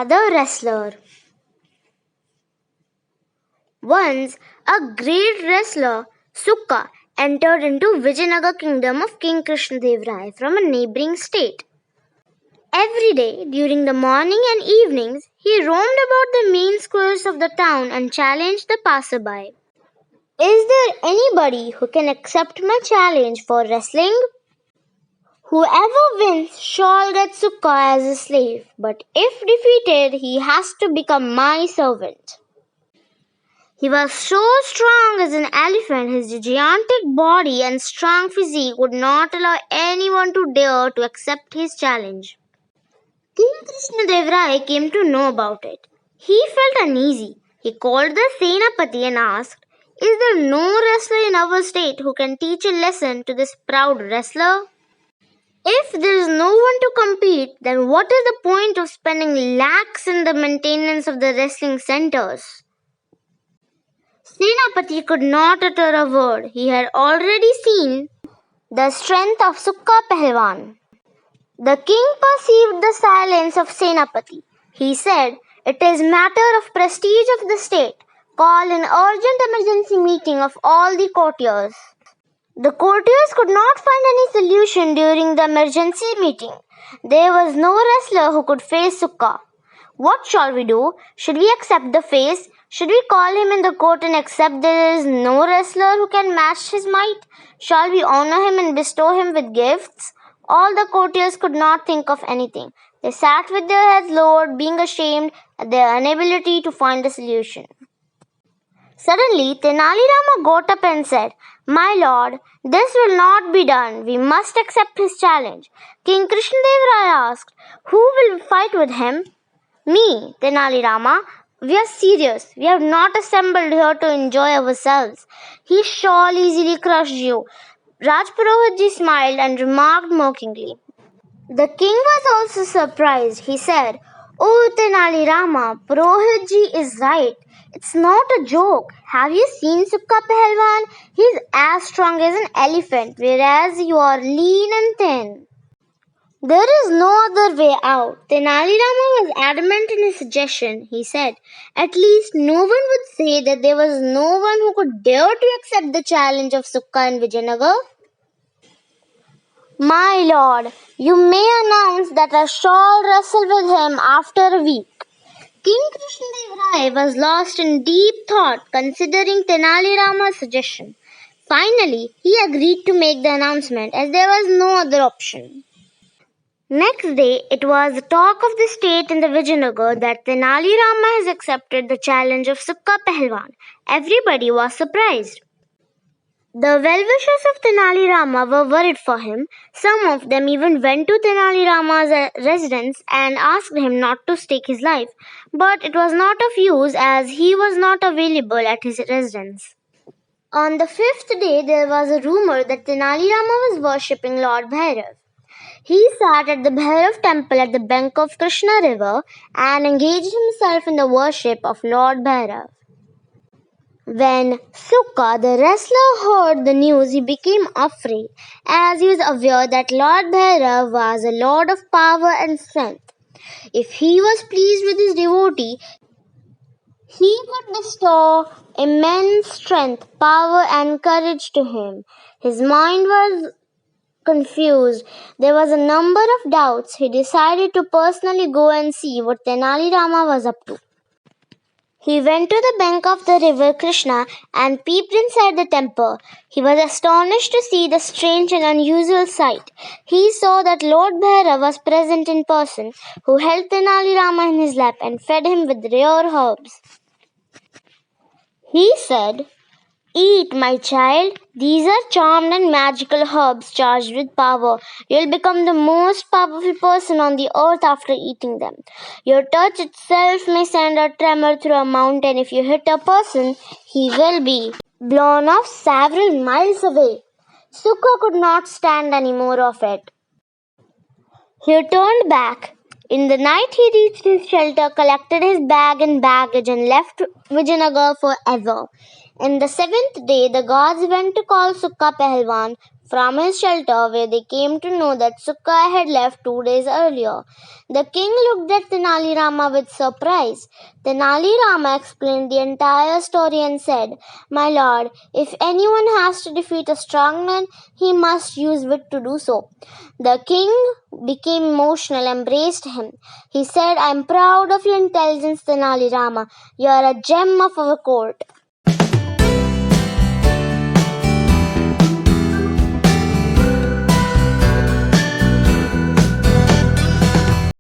the wrestler. Once, a great wrestler, Sukka, entered into Vijayanagar kingdom of King Krishnadev Raya from a neighboring state. Every day, during the morning and evenings, he roamed about the main squares of the town and challenged the passerby. Is there anybody who can accept my challenge for wrestling? Whoever wins shall get Sukka as a slave, but if defeated, he has to become my servant. He was so strong as an elephant, his gigantic body and strong physique would not allow anyone to dare to accept his challenge. King Krishnadev Raya came to know about it. He felt uneasy. He called the Senapati and asked, "Is there no wrestler in our state who can teach a lesson to this proud wrestler? If there is no one to compete, then what is the point of spending lakhs in the maintenance of the wrestling centers?" Senapati could not utter a word. He had already seen the strength of Sukka Pahalwan. The king perceived the silence of Senapati. He said, "It is matter of prestige of the state. Call an urgent emergency meeting of all the courtiers." The courtiers could not find any solution during the emergency meeting. There was no wrestler who could face Sukka. "What shall we do? Should we accept the face? Should we call him in the court and accept there is no wrestler who can match his might? Shall we honor him and bestow him with gifts?" All the courtiers could not think of anything. They sat with their heads lowered, being ashamed at their inability to find a solution. Suddenly, Tenali Rama got up and said, "My lord, this will not be done. We must accept his challenge." King Krishnadev Raya asked, "Who will fight with him?" "Me, Tenali Rama. We are serious. We have not assembled here to enjoy ourselves. He shall easily crush you." Rajpurohitji smiled and remarked mockingly. The king was also surprised. He said, "Oh, Tenali Rama, Purohitji is right. It's not a joke. Have you seen Sukka Pahalwan? He's as strong as an elephant, whereas you are lean and thin. There is no other way out." Tenali Rama was adamant in his suggestion. He said, "At least no one would say that there was no one who could dare to accept the challenge of Sukka in Vijayanagar." "My lord, you may announce that I shall wrestle with him after a week." King Krishnadev Raya was lost in deep thought, considering Tenali Rama's suggestion. Finally, he agreed to make the announcement as there was no other option. Next day, it was the talk of the state in the Vijayanagar that Tenali Rama has accepted the challenge of Sukka Pahalwan. Everybody was surprised. The well-wishers of Tenali Rama were worried for him. Some of them even went to Tenali Rama's residence and asked him not to stake his life. But it was not of use as he was not available at his residence. On the fifth day, there was a rumor that Tenali Rama was worshipping Lord Bhairav. He sat at the Bhairav temple at the bank of Krishna river and engaged himself in the worship of Lord Bhairav. When Sukka the wrestler heard the news, he became afraid, as he was aware that Lord Bhairav was a lord of power and strength. If he was pleased with his devotee, he could bestow immense strength, power, and courage to him. His mind was confused. There was a number of doubts. He decided to personally go and see what Tenali Rama was up to. He went to the bank of the river Krishna and peeped inside the temple. He was astonished to see the strange and unusual sight. He saw that Lord Bhairav was present in person, who held Tenali Rama in his lap and fed him with rare herbs. He said, "Eat, my child. These are charmed and magical herbs charged with power. You'll become the most powerful person on the earth after eating them. Your touch itself may send a tremor through a mountain. If you hit a person, he will be blown off several miles away." Sukka could not stand any more of it. He turned back. In the night he reached his shelter, collected his bag and baggage and left Vijayanagar forever. In the seventh day, the gods went to call Sukka Pahalwan from his shelter, where they came to know that Sukka had left 2 days earlier. The king looked at Tenali Rama with surprise. Tenali Rama explained the entire story and said, "My lord, if anyone has to defeat a strong man, he must use wit to do so." The king became emotional and embraced him. He said, "I am proud of your intelligence, Tenali Rama. You are a gem of our court."